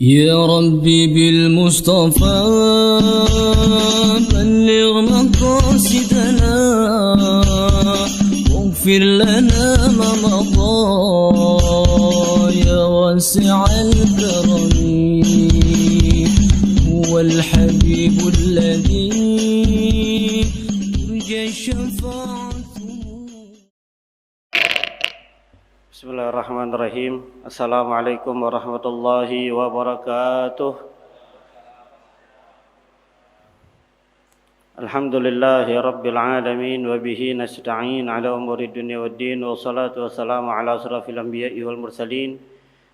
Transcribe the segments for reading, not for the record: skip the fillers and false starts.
يا ربي بالمصطفى بلغ مقاصدنا واغفر لنا ما مضى يا واسع الكرم هو الحبيب الذي ترجى شفاعته. Bismillahirrahmanirrahim. Assalamualaikum warahmatullahi wabarakatuh. Alhamdulillahi rabbil alamin wa bihi nasta'in ala umuri dunya waddin wa salatu wassalamu ala asrafil anbiya'i wal mursalin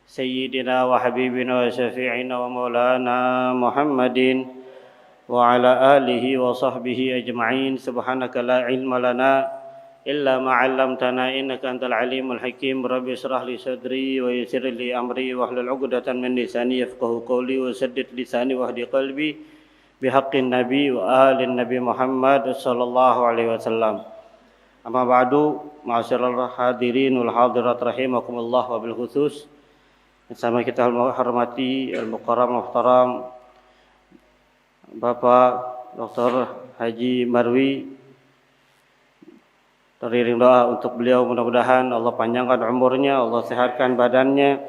sayyidina wa habibina wa syafi'ina wa maulana Muhammadin wa ala alihi wa sahbihi ajma'in. Subhanaka la ilma lana illa ma 'allamtana innaka antal alimul hakim. Rabbi shrah li sadri wa yassir li amri wahlul 'uqdatan min lisani yafqahu qawli wa saddid lisani wahdi qalbi bihaqqin nabi wa alin nabi Muhammad sallallahu alaihi wasallam. Amma ba'du, ma'asyiral hadirin wal hadirat rahimakumullah wa bil khusus sama kita hormati al-mukarram muhtaram Bapak Dr. Haji Marwi. Teriring doa untuk beliau, mudah-mudahan Allah panjangkan umurnya, Allah sehatkan badannya,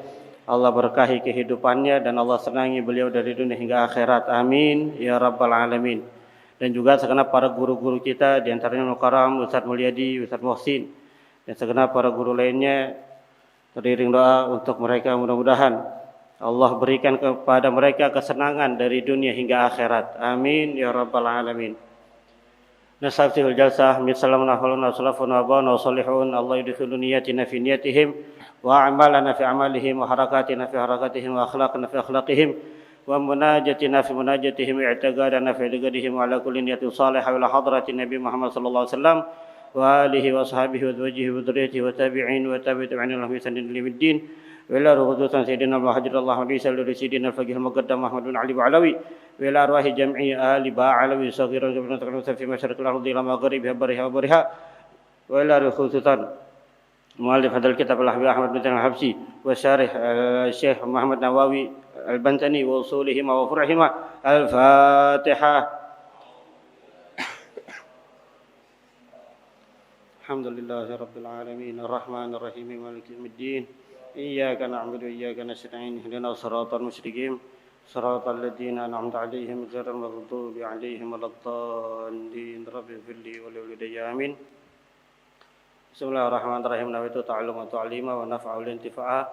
Allah berkahi kehidupannya, dan Allah senangi beliau dari dunia hingga akhirat. Amin ya rabbal alamin. Dan juga segenap para guru-guru kita, di antaranya Mukarram Ustaz Mulyadi, Ustaz Muhsin, dan segenap para guru lainnya. Teriring doa untuk mereka, mudah-mudahan Allah berikan kepada mereka kesenangan dari dunia hingga akhirat. Amin ya rabbal alamin. Nasaftihul jalsah mitsalam nahulun aslafun wa bana wa salihun. Allah yudkhilu niyatina fi niyatihim wa a'malana fi a'malihim wa harakatina fi harakatihim wa akhlaqana fi akhlaqihim wa munajatina fi munajatihim wa i'tiqadana fi i'tiqadihim wa ala kulli niyatin salihah wa hadrati Nabi Muhammad sallallahu alaihi wasallam wa alihi wa sahbihi wa zawjihi wa dzurriyyatihi wa tabi'in wa tabi'in lahum bi ihsan ila yaumiddin. Wala ruhudutan sayyidina Muhammad sallallahu alaihi wasallam sayyidina al-faqih al-muqaddam Ahmad bin Ali Ba'alawi wala arwahi jam'i ali Ba'alawi saghiran kabiratan takunu fi masyariqil ardi ila magharibiha bariha wa bariha wala ruhudutan muallif hadal kitab al-Habib Ahmad bin al-Habsi wa syarih Syekh Muhammad Nawawi al-Bantani wa usulihim wa fur'ihim. Al-Fatihah. Alhamdulillahirabbil alamin arrahmanir rahim maliki yaumiddin. Iyyaka na'budu wa iyyaka nasta'in ihdinas siratal mustaqim siratal ladzina an'amta 'alaihim ghairil maghdubi 'alaihim waladdallin. Rabbi ighfirli wa li walidayya amin. Bismillahirrahmanirrahim. Nawaitu ta'alluma wa ta'lima wa naf'a wal intifa'a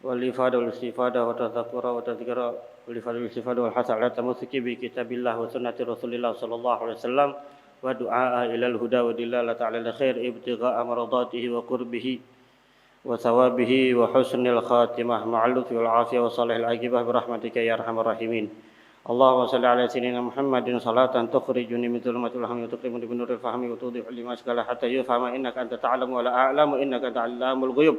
wal ifada wal istifada wa tadhakkura wa tadhkira wal ifada wal istifada wal hasal ala tamassuki bi kitabillah wa sunnati rasulillah sallallahu alaihi wasallam wa du'a ila al-huda wa dilalata 'ala al-khair ibtigha'a maradatihi wa qurbihi wa thawabihi wa husnil khatimah ma'al lutfi wal afiyah wa salihil aqibah bi rahmatika ya arhamar rahimin. Allahumma shalli ala sayyidina Muhammadin salatan tukhrijuni min dhulumatil wahmi wa tuqrimuni bi nuril fahmi wa tudhi'u li ma shagala hatta yufhama innaka anta ta'lamu wa la a'lamu innaka anta 'allamul ghuyub.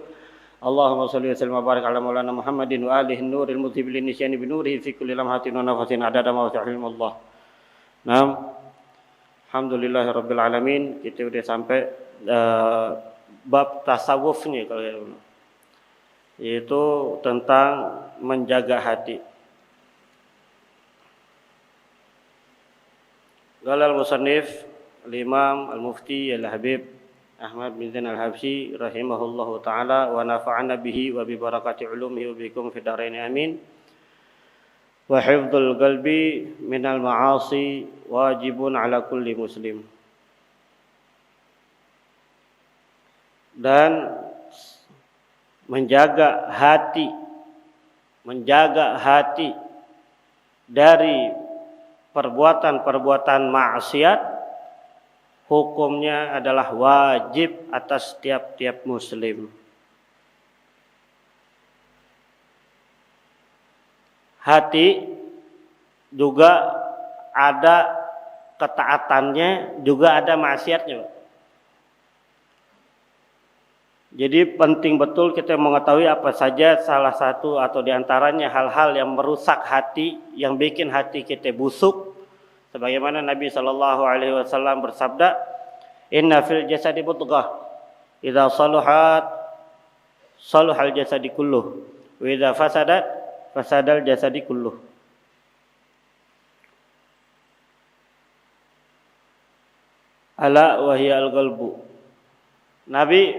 Allahumma shalli wa sallim wa barik ala maulana Muhammadin wa alihi nuril mudhib lin nisyani bi nurihi fi kulli lamhatin wa nafasin adada ma wasi'a ilmullah. Naam. Alhamdulillahirabbil alamin. Kita sudah sampai bab tasawufnya kalau yaitu tentang menjaga hati. Qala al-musannif al-imam al-mufti al-habib Ahmad bin Zain al-Habsyi rahimahullahu taala wa nafa'ana bihi wa bi barakati ulumihi wa bikum fid dharain amin. Wa hifdzul qalbi minal ma'asi wajibun ala kulli muslim. Dan menjaga hati dari perbuatan-perbuatan maksiat hukumnya adalah wajib atas tiap-tiap muslim. Hati juga ada ketaatannya, juga ada maksiatnya. Jadi penting betul kita mengetahui apa saja salah satu atau diantaranya hal-hal yang merusak hati, yang bikin hati kita busuk. Sebagaimana Nabi SAW bersabda, Inna fil jasadi mudghah, idza saluhat saluhal jasadi kulluh, wa idza fasadat fasadal jasadi kulluh. Ala wahiyal qalbu. Nabi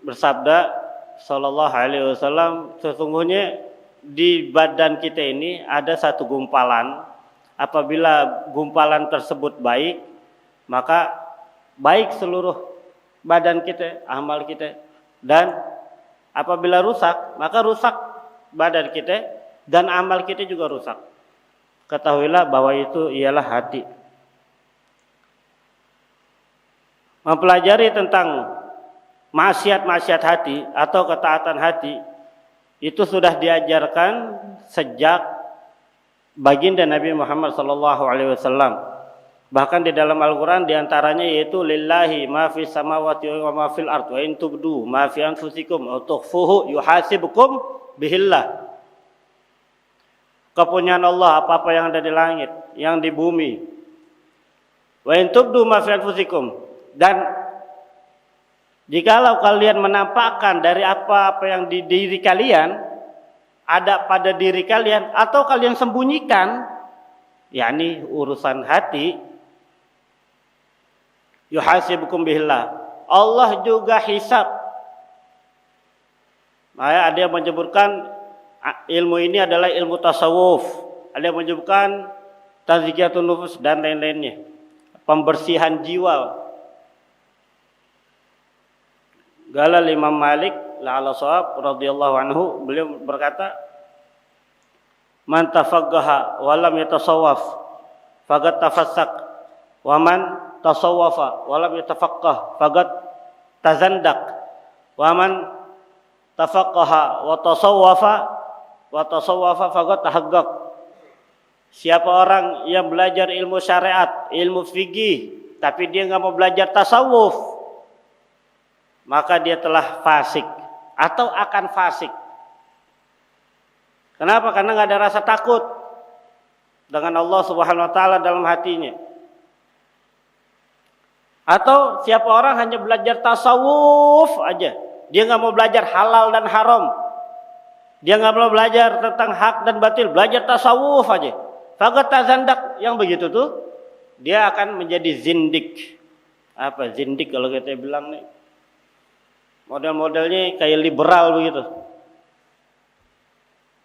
bersabda sallallahu alaihi wasallam, sesungguhnya di badan kita ini ada satu gumpalan. Apabila gumpalan tersebut baik, maka baik seluruh badan kita, amal kita. Dan apabila rusak, maka rusak badan kita dan amal kita juga rusak. Ketahuilah bahwa itu ialah hati. Mempelajari tentang maksiat-maksiat hati atau ketaatan hati itu sudah diajarkan sejak baginda Nabi Muhammad SAW. Bahkan di dalam Al-Quran diantaranya yaitu lillahi ma fis samawati wa ma fil ard wa in tubdu ma fi anfusikum aw tukhfuhu yuhasibukum bihillah. Kepunyaan Allah apa-apa yang ada di langit, yang di bumi. Wa in tubdu ma fi anfusikum, dan jikalau kalian menampakkan dari apa-apa yang di diri kalian, ada pada diri kalian, atau kalian sembunyikan, yakni urusan hati, yuhasibukum bihillah, Allah juga hisab. Ada yang menyebutkan ilmu ini adalah ilmu tasawuf, ada yang menyebutkan tazkiyatun nufus dan lain-lainnya, pembersihan jiwa. Galal Imam Malik la'ala shawab radhiyallahu anhu, beliau berkata, man tafaqaha wa lam yatasawwaf faqad tafassak, wa man tasawwafa wa lam yatafaqqah faqad tazandak, wa man tafaqaha wa tasawwafa faqad tahaqqaq. Siapa orang yang belajar ilmu syariat, ilmu fikih, tapi dia enggak mau belajar tasawuf, maka dia telah fasik atau akan fasik. Kenapa? Karena nggak ada rasa takut dengan Allah Subhanahu wa taala dalam hatinya. Atau siapa orang hanya belajar tasawuf aja, dia nggak mau belajar halal dan haram, dia nggak mau belajar tentang hak dan batil, belajar tasawuf aja. Faqat tazandak, yang begitu tuh dia akan menjadi zindik. Apa zindik kalau kita bilang nih? Model-modelnya kayak liberal begitu.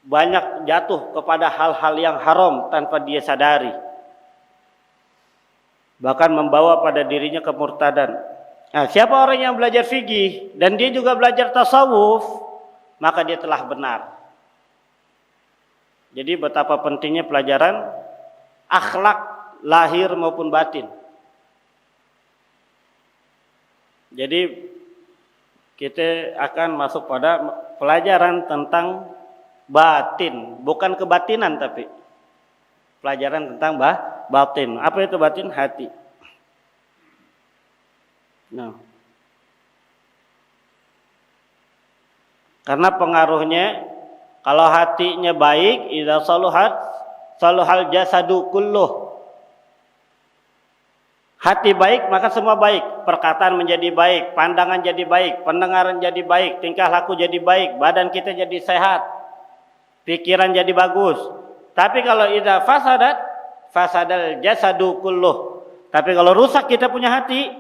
Banyak jatuh kepada hal-hal yang haram tanpa dia sadari. Bahkan membawa pada dirinya kemurtadan. Nah, siapa orang yang belajar fikih dan dia juga belajar tasawuf, maka dia telah benar. Jadi betapa pentingnya pelajaran akhlak lahir maupun batin. Jadi kita akan masuk pada pelajaran tentang batin, bukan kebatinan, tapi pelajaran tentang batin. Apa itu batin? Hati. Nah, karena pengaruhnya, kalau hatinya baik, idza saluhal jasadu kulluh. Hati baik, maka semua baik. Perkataan menjadi baik, pandangan jadi baik, pendengaran jadi baik, tingkah laku jadi baik, badan kita jadi sehat, pikiran jadi bagus. Tapi kalau idza fasadal jasadu kulluh. Tapi kalau rusak kita punya hati,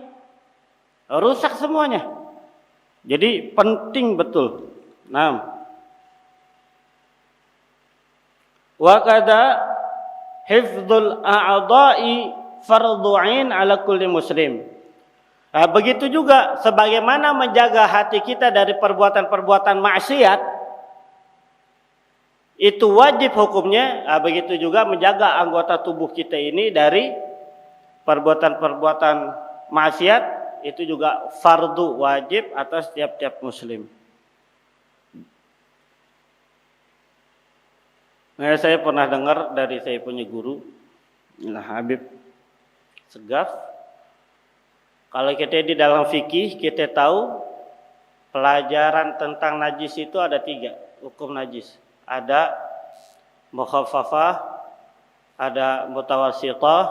rusak semuanya. Jadi penting betul. Nah, wa kada hifdzul a'dha'i fardhu 'ain 'ala kulli muslim. Nah, begitu juga sebagaimana menjaga hati kita dari perbuatan-perbuatan maksiat itu wajib hukumnya, begitu juga menjaga anggota tubuh kita ini dari perbuatan-perbuatan maksiat itu juga fardu wajib atas tiap-tiap muslim. Nah, saya pernah dengar dari saya punya guru, Habib Segaf, kalau kita di dalam fikih kita tahu pelajaran tentang najis itu ada 3 hukum najis. Ada mukhaffafah, ada mutawassithah,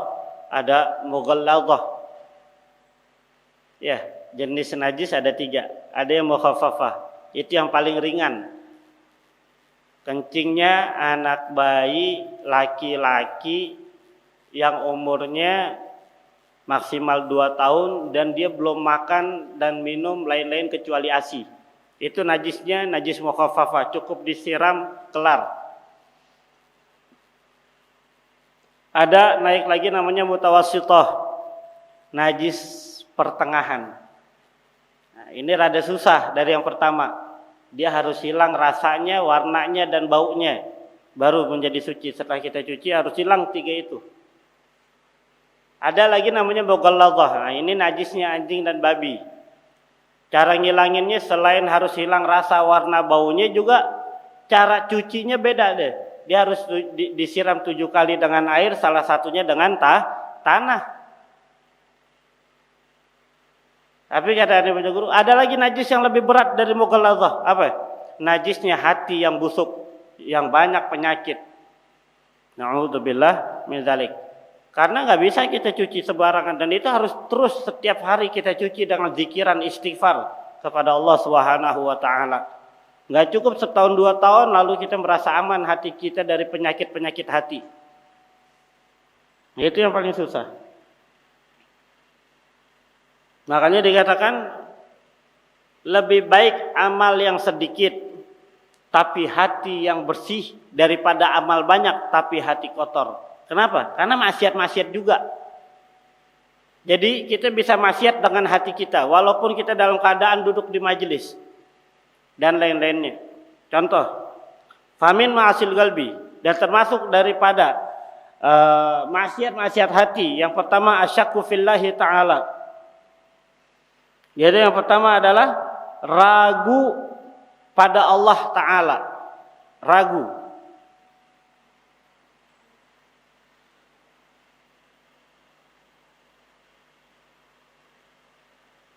ada mughalladhah. Ya, jenis najis ada 3. Ada yang mukhaffafah, itu yang paling ringan. Kencingnya anak bayi laki-laki yang umurnya maksimal 2 tahun dan dia belum makan dan minum lain-lain kecuali ASI. Itu najisnya najis mukhaffafah, cukup disiram kelar. Ada naik lagi namanya mutawassithah, najis pertengahan. Nah, ini rada susah dari yang pertama. Dia harus hilang rasanya, warnanya, dan baunya. Baru menjadi suci. Setelah kita cuci harus hilang 3 itu. Ada lagi namanya mughalladhah. Nah, ini najisnya anjing dan babi. Cara ngilanginnya selain harus hilang rasa, warna, baunya juga cara cucinya beda deh. Dia harus disiram 7 kali dengan air, salah satunya dengan tanah. Tapi kata Ibnu Guru, ada lagi najis yang lebih berat dari mughalladhah. Apa? Najisnya hati yang busuk, yang banyak penyakit. Na'udzubillah min dzalik. Karena nggak bisa kita cuci sembarangan dan itu harus terus setiap hari kita cuci dengan zikiran istighfar kepada Allah Subhanahu wa taala. Nggak cukup setahun 2 tahun lalu kita merasa aman hati kita dari penyakit-penyakit hati. Itu yang paling susah. Makanya dikatakan lebih baik amal yang sedikit tapi hati yang bersih daripada amal banyak tapi hati kotor. Kenapa? Karena maksiat-maksiat juga. Jadi kita bisa maksiat dengan hati kita walaupun kita dalam keadaan duduk di majelis dan lain-lainnya. Contoh, famin ma'asil qalbi, dan termasuk daripada maksiat-maksiat hati. Yang pertama asyakku fillahi ta'ala. Jadi yang pertama adalah ragu pada Allah Ta'ala. Ragu.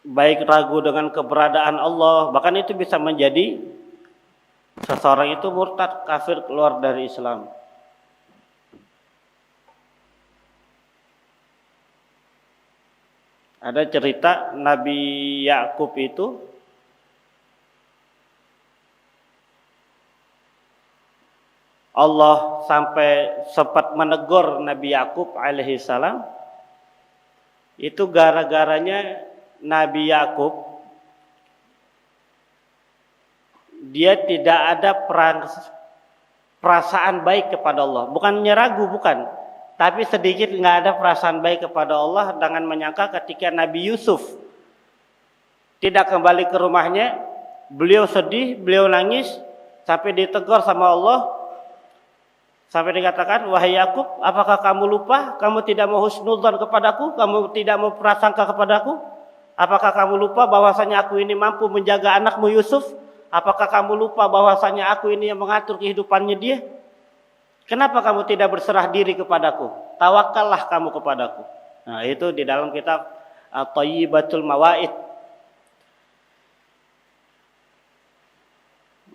Baik ragu dengan keberadaan Allah. Bahkan itu bisa menjadi seseorang itu murtad, kafir, keluar dari Islam. Ada cerita Nabi Yakub itu Allah sampai sempat menegur Nabi Yakub alaihi salam. Itu gara-garanya Nabi Yakub dia tidak ada perasaan baik kepada Allah. Bukannya ragu, bukan. Tapi sedikit nggak ada perasaan baik kepada Allah dengan menyangka ketika Nabi Yusuf tidak kembali ke rumahnya, beliau sedih, beliau nangis sampai ditegur sama Allah, sampai dikatakan, wahai Yakub, apakah kamu lupa? Kamu tidak mau husnudzon kepadaku? Kamu tidak mau prasangka kepadaku? Apakah kamu lupa bahwasanya aku ini mampu menjaga anakmu Yusuf? Apakah kamu lupa bahwasanya aku ini yang mengatur kehidupannya dia? Kenapa kamu tidak berserah diri kepadaku? Tawakallah kamu kepadaku. Nah, itu di dalam kitab Thayyibatul Mawaid.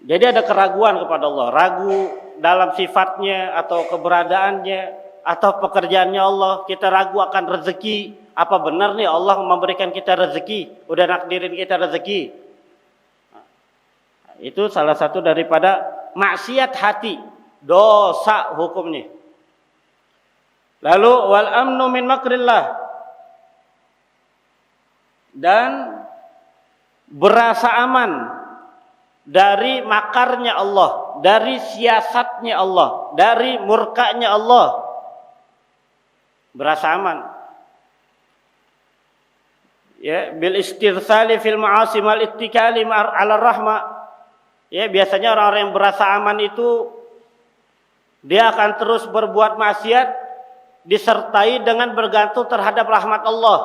Jadi ada keraguan kepada Allah, ragu dalam sifatnya atau keberadaannya atau pekerjaannya Allah. Kita ragu akan rezeki. Apa benar nih Allah memberikan kita rezeki? Udah nakdirin kita rezeki. Nah, itu salah satu daripada maksiat hati. Dosa hukumnya. Lalu wal amnu min makrillah, dan berasa aman dari makarnya Allah, dari siasatnya Allah, dari murkanya Allah. Berasa aman. Ya, bil istirsali fil ma'asi mal ittikali ala rahmah. Ya, biasanya orang-orang yang berasa aman itu dia akan terus berbuat maksiat disertai dengan bergantung terhadap rahmat Allah.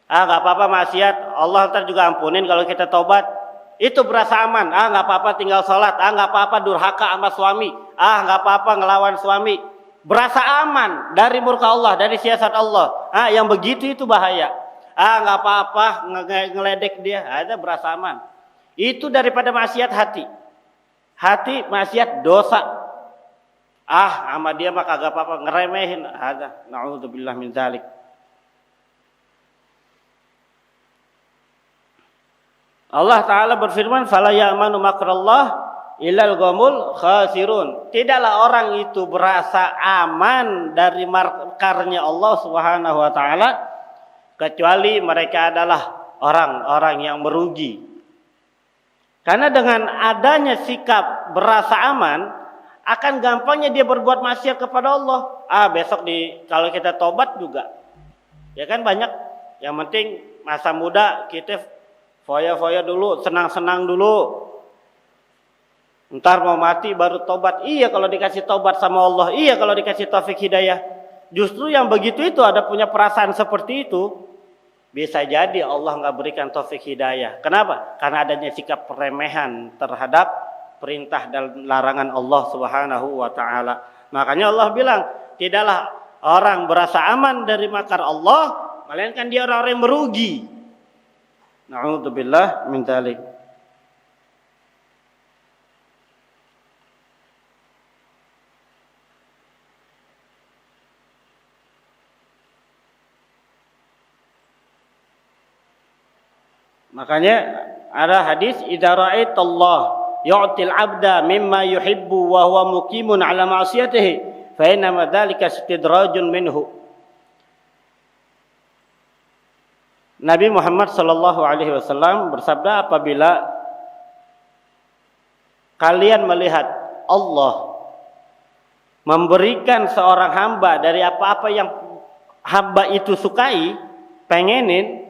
Nggak apa-apa maksiat, Allah ntar juga ampunin kalau kita tobat. Itu berasa aman. Nggak apa-apa tinggal sholat. Nggak apa-apa durhaka sama suami. Nggak apa-apa ngelawan suami. Berasa aman dari murka Allah, dari siasat Allah. Yang begitu itu bahaya. Nggak apa-apa ngeledek dia. Ada berasa aman. Itu daripada maksiat hati. Hati maksiat dosa. Sama dia mah kagak apa-apa, ngeremehin. Ada, na'udzubillah min dzalik. Allah Ta'ala berfirman, fala ya'manu makrallah illal qaumul khasirun. Tidaklah orang itu berasa aman dari makarnya Allah Subhanahu wa taala kecuali mereka adalah orang-orang yang merugi. Karena dengan adanya sikap berasa aman, akan gampangnya dia berbuat maksiat kepada Allah. Besok kalau kita tobat juga. Ya kan banyak. Yang penting masa muda kita foya-foya dulu, senang-senang dulu. Ntar mau mati baru tobat. Iya kalau dikasih tobat sama Allah. Iya kalau dikasih taufik hidayah. Justru yang begitu itu ada punya perasaan seperti itu. Bisa jadi Allah nggak berikan taufik hidayah. Kenapa? Karena adanya sikap peremehan terhadap perintah dan larangan Allah Subhanahu wa taala. Makanya Allah bilang, tidaklah orang berasa aman dari makar Allah, melainkan dia orang yang merugi. Na'udzubillah min dzalik. Makanya ada hadis idza ra'aitallah yu'til 'abda mimma yuhibbu wa huwa muqimun 'ala ma'siyatihi fa inna ma dzalika istidrajun minhu. Nabi Muhammad sallallahu alaihi wasallam bersabda, apabila kalian melihat Allah memberikan seorang hamba dari apa-apa yang hamba itu sukai, pengenin,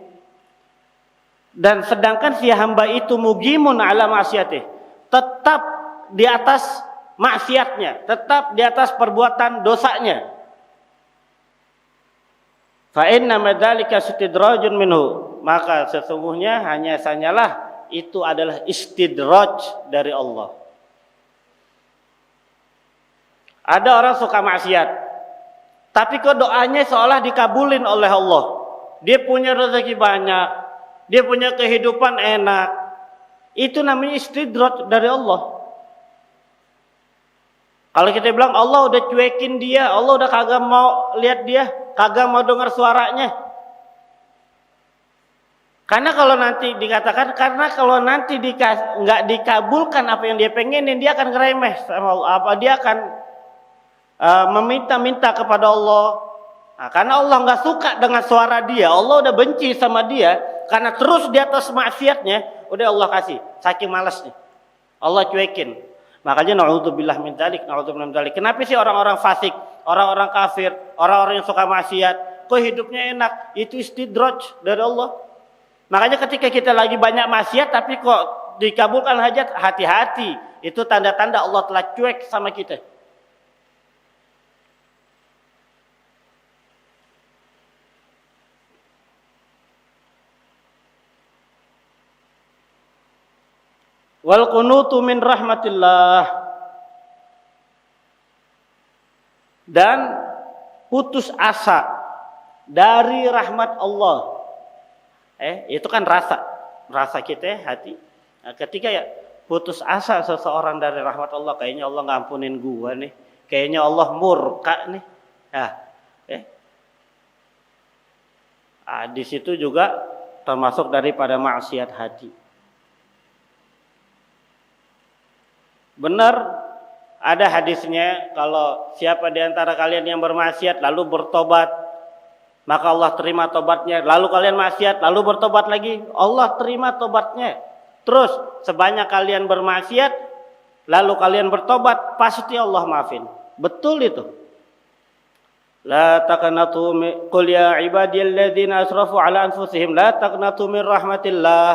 dan sedangkan si hamba itu mugimun ala maksiatih, tetap di atas maksiatnya, tetap di atas perbuatan dosanya. Fa inna madzalika istidrajun minhu, maka sesungguhnya hanya sanyalah itu adalah istidraj dari Allah. Ada orang suka maksiat, tapi kok doanya seolah dikabulin oleh Allah. Dia punya rezeki banyak, dia punya kehidupan enak. Itu namanya istidraj dari Allah. Kalau kita bilang Allah udah cuekin dia, Allah udah kagak mau lihat dia, kagak mau dengar suaranya. Karena kalau nanti dikatakan, karena kalau nanti nggak dikabulkan apa yang dia pengenin, dia akan ngeremeh sama Allah. Apa dia akan meminta-minta kepada Allah. Nah, karena Allah nggak suka dengan suara dia, Allah udah benci sama dia. Karena terus di atas maksiatnya, udah Allah kasih, saking malasnya, Allah cuekin. Makanya na'udzubillah min dzalik, na'udzubillah min dzalik. Kenapa sih orang-orang fasik, orang-orang kafir, orang-orang yang suka maksiat, kok hidupnya enak? Itu istidraj dari Allah. Makanya ketika kita lagi banyak maksiat tapi kok dikabulkan hajat, hati-hati. Itu tanda-tanda Allah telah cuek sama kita. Wal qunutu min rahmatillah, dan putus asa dari rahmat Allah. Itu kan rasa kita, hati. Nah, ketika ya putus asa seseorang dari rahmat Allah, kayaknya Allah nggak ampunin gua nih, kayaknya Allah murka nih. Di situ juga termasuk daripada maksiat hati. Benar, ada hadisnya, kalau siapa di antara kalian yang bermaksiat lalu bertobat, maka Allah terima tobatnya. Lalu kalian maksiat lalu bertobat lagi, Allah terima tobatnya. Terus sebanyak kalian bermaksiat lalu kalian bertobat, pasti Allah maafin. Betul itu. La taqnatu qul ya ibadiyalladzina asrafu ala anfusihim la taqnatu min rahmatillah.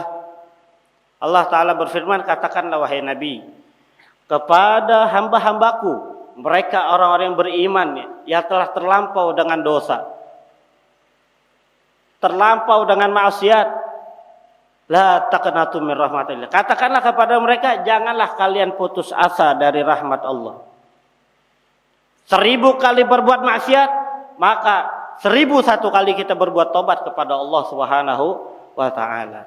Allah Ta'ala berfirman, katakanlah wahai Nabi kepada hamba-hambaku, mereka orang-orang yang beriman yang telah terlampau dengan dosa, terlampau dengan maksiat, la taqnatu min rahmatillah. Katakanlah kepada mereka, janganlah kalian putus asa dari rahmat Allah. 1000 kali berbuat maksiat, maka 1001 kali kita berbuat tobat kepada Allah Subhanahu wa taala.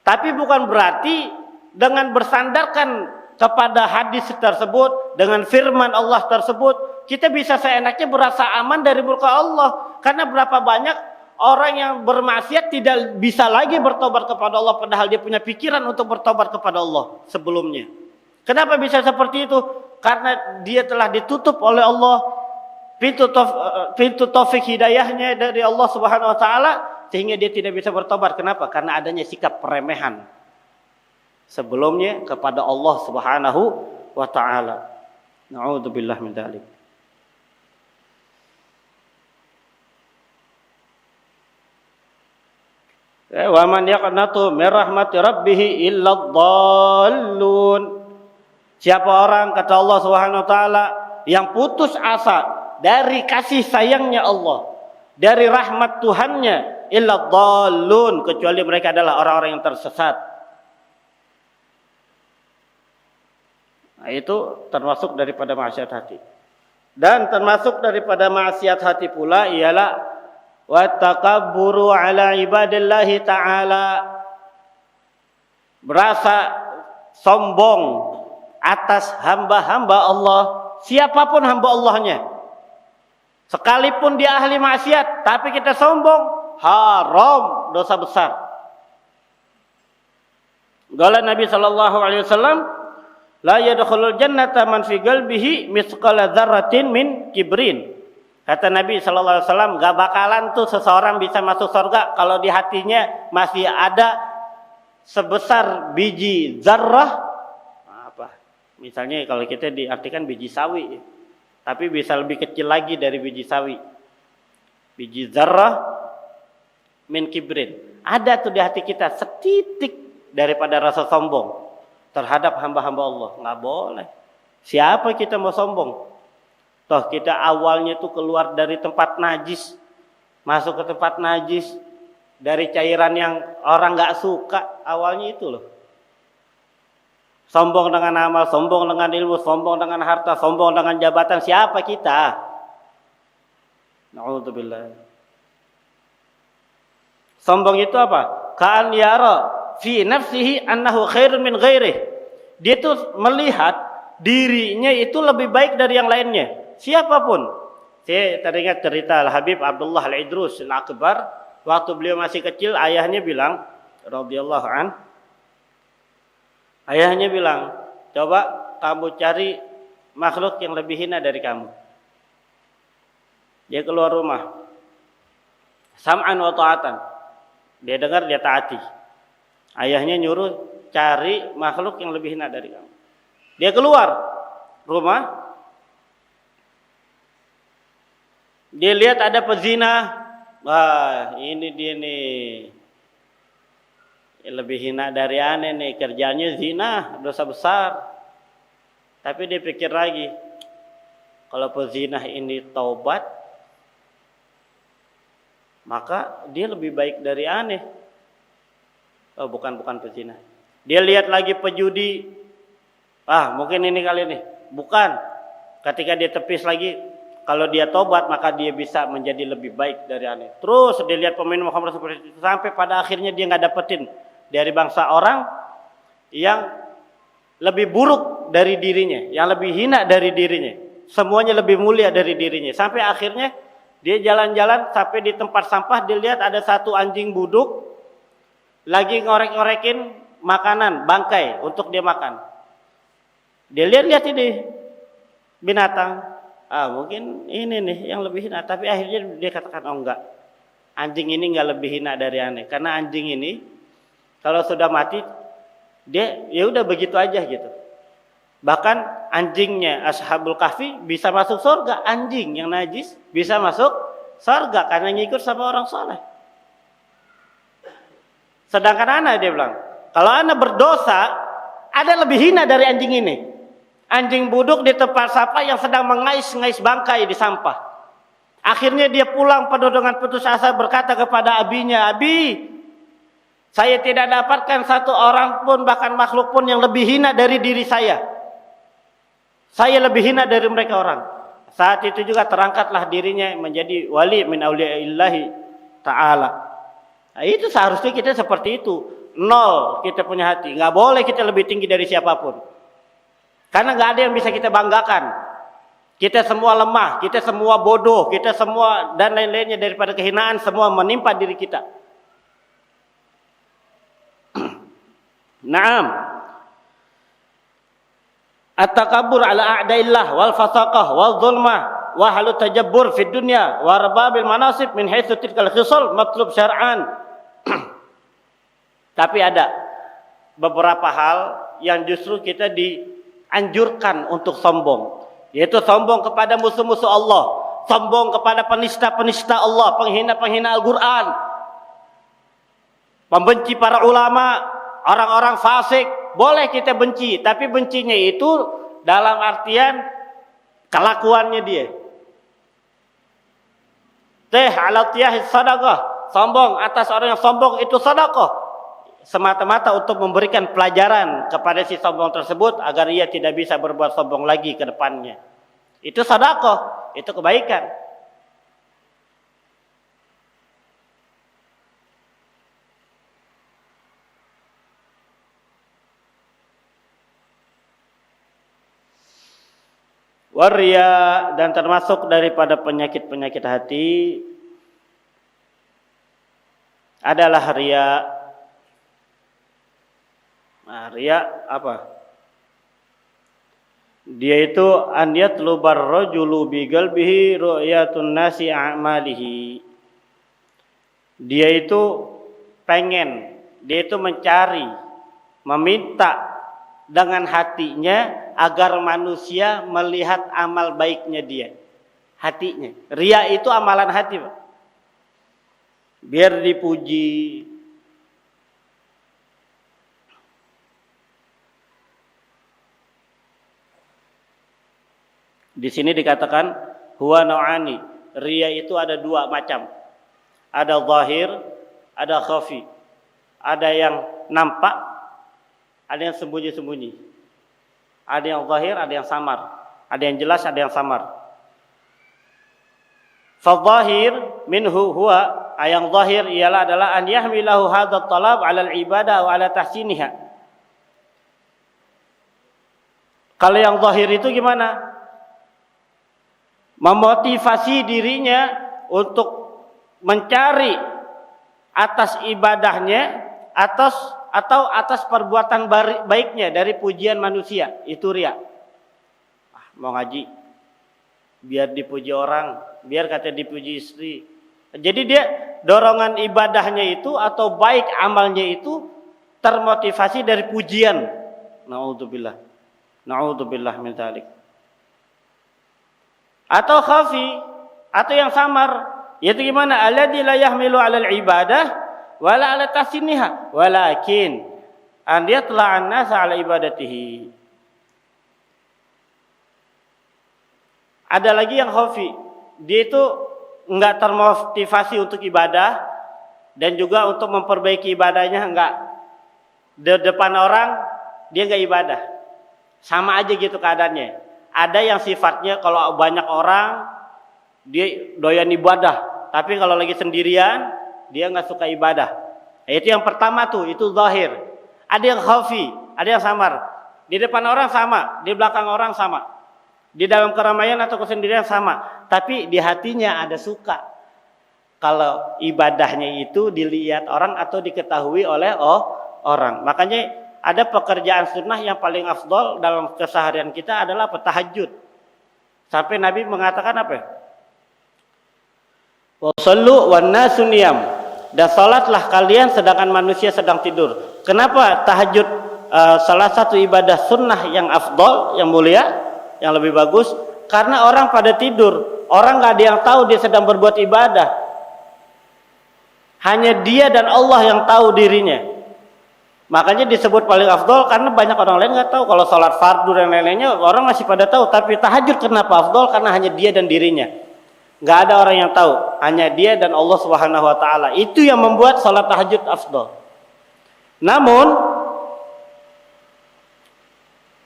Tapi bukan berarti dengan bersandarkan kepada hadis tersebut, dengan firman Allah tersebut, kita bisa seenaknya berasa aman dari murka Allah. Karena berapa banyak orang yang bermaksiat tidak bisa lagi bertobat kepada Allah, padahal dia punya pikiran untuk bertobat kepada Allah sebelumnya. Kenapa bisa seperti itu? Karena dia telah ditutup oleh Allah pintu taufik hidayahnya dari Allah Subhanahu wa taala sehingga dia tidak bisa bertobat. Kenapa? Karena adanya sikap peremehan sebelumnya kepada Allah Subhanahu wa taala. Na'udzubillah min dzalik. Wa man yaqnatu min rahmati rabbih illa dhallun. Siapa orang, kata Allah Subhanahu wa taala, yang putus asa dari kasih sayangnya Allah, dari rahmat Tuhannya, illa dhallun, kecuali mereka adalah orang-orang yang tersesat. Nah, itu termasuk daripada maksiat hati. Dan termasuk daripada maksiat hati pula ialah wa takabburu ala ibadillahi ta'ala, berasa sombong atas hamba-hamba Allah, siapapun hamba Allahnya. Sekalipun dia ahli maksiat, tapi kita sombong, haram, dosa besar. Qala Nabi sallallahu alaihi wasallam, la yadkhulul jannata man fi qalbihi mithqala dzarratin min kibrin. Kata Nabi sallallahu alaihi wasallam, enggak bakalan tuh seseorang bisa masuk surga kalau di hatinya masih ada sebesar biji zarrah. Apa? Misalnya kalau kita diartikan biji sawi, tapi bisa lebih kecil lagi dari biji sawi. Biji zarrah min kibrin. Ada tuh di hati kita setitik daripada rasa sombong terhadap hamba-hamba Allah. Nggak boleh. Siapa kita mau sombong? Toh kita awalnya tuh keluar dari tempat najis, masuk ke tempat najis, dari cairan yang orang nggak suka, awalnya itu loh. Sombong dengan amal, sombong dengan ilmu, sombong dengan harta, sombong dengan jabatan. Siapa kita? Na'udzubillah. Sombong itu apa? Ka'an yara fi nafsihi annahu khairun min ghairih. Dia tuh melihat dirinya itu lebih baik dari yang lainnya. Siapapun. Saya teringat cerita Al-Habib Abdullah Al-Idrus Al-Akbar. Waktu beliau masih kecil, ayahnya bilang, radhiyallahu an, ayahnya bilang, coba kamu cari makhluk yang lebih hina dari kamu. Dia keluar rumah, sam'an wa ta'atan. Dia dengar, dia taati. Ayahnya nyuruh cari makhluk yang lebih hina dari kamu. Dia keluar rumah, dia lihat ada pezina. Wah, ini dia nih, lebih hina dari aneh nih, kerjanya zina, dosa besar. Tapi dia pikir lagi, kalau pezina ini taubat, maka dia lebih baik dari aneh. Oh, bukan pezina. Dia lihat lagi pejudi. Mungkin ini kali nih. Bukan. Ketika dia tepis lagi, kalau dia tobat maka dia bisa menjadi lebih baik dari aneh. Terus dia lihat peminum khamr seperti itu, sampai pada akhirnya dia nggak dapetin dari bangsa orang yang lebih buruk dari dirinya, yang lebih hina dari dirinya, semuanya lebih mulia dari dirinya. Sampai akhirnya dia jalan-jalan sampai di tempat sampah, dia lihat ada satu anjing buduk lagi ngorek-ngorekin makanan bangkai untuk dia makan. Dia lihat ini binatang. Mungkin ini nih yang lebih hina. Tapi akhirnya dia katakan, oh enggak, anjing ini enggak lebih hina dari aneh. Karena anjing ini kalau sudah mati, dia ya udah begitu aja gitu. Bahkan anjingnya Ashabul Kahfi bisa masuk surga. Anjing yang najis bisa masuk surga karena ngikut sama orang soleh. Sedangkan anak, dia bilang, kalau anak berdosa, ada lebih hina dari anjing ini. Anjing buduk di tempat sampah yang sedang mengais-ngais bangkai di sampah. Akhirnya dia pulang penuh dengan putus asa, berkata kepada abinya, "Abi, saya tidak dapatkan satu orang pun, bahkan makhluk pun yang lebih hina dari diri saya. Saya lebih hina dari mereka orang." Saat itu juga terangkatlah dirinya menjadi wali min auliya'illahi ta'ala. Nah, itu seharusnya kita seperti itu. Nol kita punya hati. Nggak boleh kita lebih tinggi dari siapapun. Karena nggak ada yang bisa kita banggakan. Kita semua lemah, kita semua bodoh, kita semua dan lain-lainnya daripada kehinaan semua menimpa diri kita. Naam. at-takabbur ala a'daillah wal fasaqah wal zulmah wa halu tajabbur fid dunya wa rababil manasib min haitsu tilkal khisal matlub syar'an. Tapi ada beberapa hal yang justru kita dianjurkan untuk sombong, yaitu sombong kepada musuh-musuh Allah, sombong kepada penista-penista Allah, penghina-penghina Al-Quran, membenci para ulama, orang-orang fasik. Boleh kita benci, tapi bencinya itu dalam artian kelakuannya dia. Ala tiyahis sadaqah, sombong atas orang yang sombong itu sedekah, semata-mata untuk memberikan pelajaran kepada si sombong tersebut agar ia tidak bisa berbuat sombong lagi ke depannya. Itu sedekah, itu kebaikan. Waria, dan termasuk daripada penyakit-penyakit hati adalah ria. Nah, ria apa? Dia itu an yatlubar rajulu bi qalbihi ru'yatun nasi a'malihi. Dia itu pengen, dia itu mencari, meminta dengan hatinya agar manusia melihat amal baiknya dia. Hatinya. Ria itu amalan hati, Pak. Biar dipuji. Di sini dikatakan huwa nau'ani. Ria itu ada dua macam. Ada zahir, ada khafi. Ada yang nampak, ada yang sembunyi-sembunyi. Ada yang zahir, ada yang samar. Ada yang jelas, ada yang samar. Fadzahir minhu huwa, yang zahir ialah adalah an yahmilahu hadzal talab 'ala al-ibadah wa 'ala tahsiniha. Kalau yang zahir itu gimana? Memotivasi dirinya untuk mencari atas ibadahnya, atau atas perbuatan baiknya dari pujian manusia, itu ria. Mau ngaji biar dipuji orang, biar kata dipuji istri. Jadi dia dorongan ibadahnya itu atau baik amalnya itu termotivasi dari pujian. Naudzubillah. Naudzubillah min dzalik. Atau khafi, atau yang samar, yaitu gimana? Alladzi la yahmilu 'alal ibadah wala 'ala tahsiniha walakin an yatla'an nasa 'ala ibadatihi. Ada lagi yang khafi, dia itu enggak termotivasi untuk ibadah dan juga untuk memperbaiki ibadahnya enggak. Di depan orang dia enggak ibadah. Sama aja gitu keadaannya. Ada yang sifatnya kalau banyak orang dia doyan ibadah, tapi kalau lagi sendirian dia nggak suka ibadah. Itu yang pertama tuh, itu zahir. Ada yang khafi, ada yang samar. Di depan orang sama, di belakang orang sama. Di dalam keramaian atau kesendirian sama, tapi di hatinya ada suka. Kalau ibadahnya itu dilihat orang atau diketahui oleh orang. Makanya ada pekerjaan sunnah yang paling afdol dalam keseharian kita adalah tahajud. Sampai Nabi mengatakan apa? Wassallu wan nasu niyam. Dan salatlah kalian sedangkan manusia sedang tidur. Kenapa tahajud salah satu ibadah sunnah yang afdol, yang mulia, yang lebih bagus? Karena orang pada tidur. Orang nggak ada yang tahu dia sedang berbuat ibadah. Hanya dia dan Allah yang tahu dirinya. Makanya disebut paling afdol karena banyak orang lain nggak tahu. Kalau sholat fardu dan lain-lainnya orang masih pada tahu. Tapi tahajud kenapa afdol? Karena hanya dia dan dirinya. Nggak ada orang yang tahu. Hanya dia dan Allah Subhanahu Wa Taala. Itu yang membuat sholat tahajud afdol. Namun,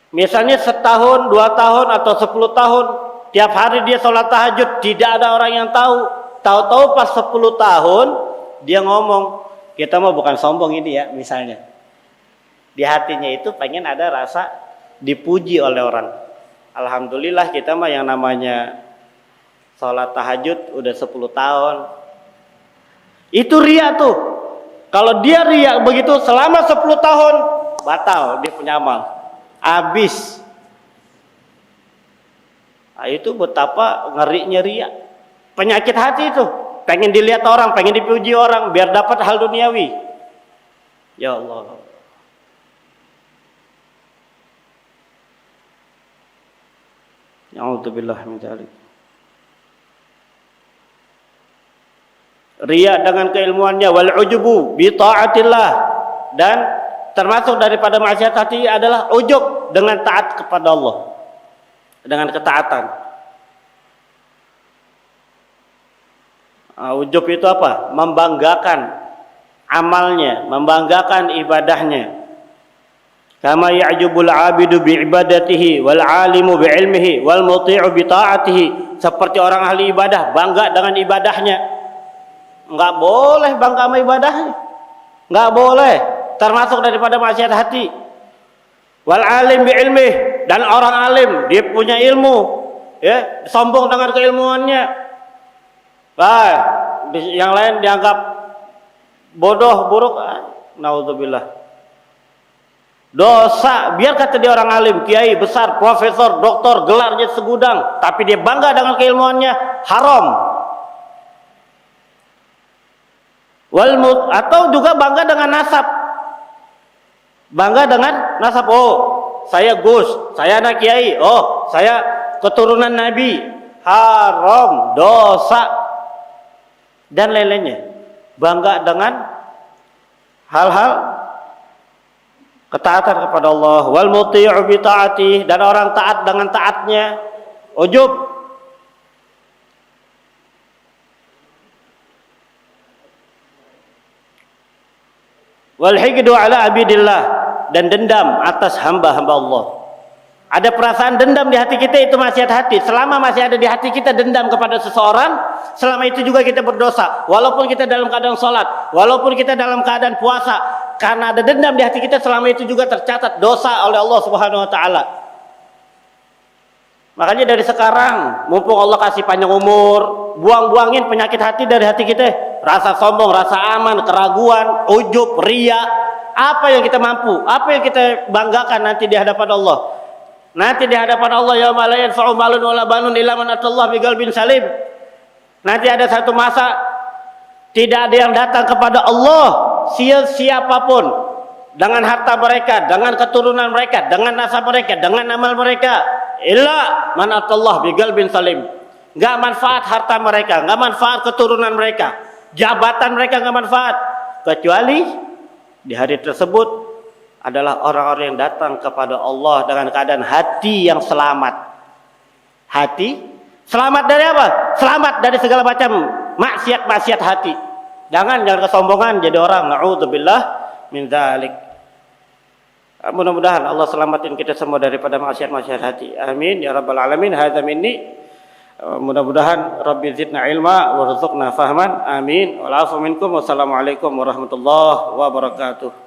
misalnya setahun, 2 tahun atau 10 tahun, tiap hari dia sholat tahajud, tidak ada orang yang tahu. Tahu-tahu pas 10 tahun dia ngomong, kita mau bukan sombong ini ya, misalnya. Di hatinya itu pengen ada rasa dipuji oleh orang. Alhamdulillah kita mah yang namanya sholat tahajud udah 10 tahun. Itu ria tuh. Kalau dia ria begitu selama 10 tahun batal dia punya amal. Habis. Nah, itu betapa ngerinya riya. Penyakit hati itu, pengen dilihat orang, pengen dipuji orang biar dapat hal duniawi. Ya Allah. A'udzubillah min dzalik. Riya dengan keilmuannya, wal ujubu bi taatillah, dan termasuk daripada maksiat hati adalah ujub dengan taat kepada Allah, dengan ketaatan. Ujub itu apa? Membanggakan amalnya, membanggakan ibadahnya. Kama ya'jubul 'abidu bi ibadatihi wal 'alimu bi ilmihi wal muti'u bi ta'atihi. Seperti orang ahli ibadah bangga dengan ibadahnya. Enggak boleh bangga sama ibadahnya. Enggak boleh. Termasuk daripada maksiat hati. Wal 'alim bi ilmihi, dan orang alim dia punya ilmu, ya, sombong dengan keilmuannya. Yang lain dianggap bodoh, buruk. Naudzubillah. Dosa, biar kata dia orang alim, kiai besar, profesor, doktor, gelarnya segudang, tapi dia bangga dengan keilmuannya, haram. Atau juga bangga dengan nasab. Bangga dengan nasab. Oh, saya Gus, saya anak kiai. Oh, saya keturunan Nabi. Haram, dosa, dan lain-lainnya. Bangga dengan hal-hal ketaatan kepada Allah. Wal muti'u bi ta'ati, dan orang taat dengan taatnya. Ujub. Wal higdu ala abidillah, dan dendam atas hamba-hamba Allah. Ada perasaan dendam di hati kita, itu maksiat hati. Selama masih ada di hati kita dendam kepada seseorang, selama itu juga kita berdosa. Walaupun kita dalam keadaan sholat, walaupun kita dalam keadaan puasa, karena ada dendam di hati kita, selama itu juga tercatat dosa oleh Allah Subhanahu wa taala. Makanya dari sekarang, mumpung Allah kasih panjang umur, buang-buangin penyakit hati dari hati kita. Rasa sombong, rasa aman, keraguan, ujub, riya. Apa yang kita mampu, apa yang kita banggakan nanti di hadapan Allah. Nanti di hadapan Allah, yauma la yanfa'u malun wala banun illa man atallaha biqalbin salim. Nanti ada satu masa tidak ada yang datang kepada Allah, siapapun, dengan harta mereka, dengan keturunan mereka, dengan nasab mereka, dengan amal mereka, illa man atallaha biqalbin salim. Enggak manfaat harta mereka, enggak manfaat keturunan mereka, jabatan mereka enggak manfaat, kecuali di hari tersebut adalah orang-orang yang datang kepada Allah dengan keadaan hati yang selamat. Hati selamat dari apa? Selamat dari segala macam maksiat hati. Jangan kesombongan jadi orang. Na'udzubillah min dzalik. Mudah-mudahan Allah selamatin kita semua daripada maksiat hati. Amin ya rabbal alamin. Hadza minni. Mudah-mudahan Rabbi zidna ilma warzuqna fahman. Amin. Wal afu minkum. Wassalamualaikum warahmatullahi wabarakatuh.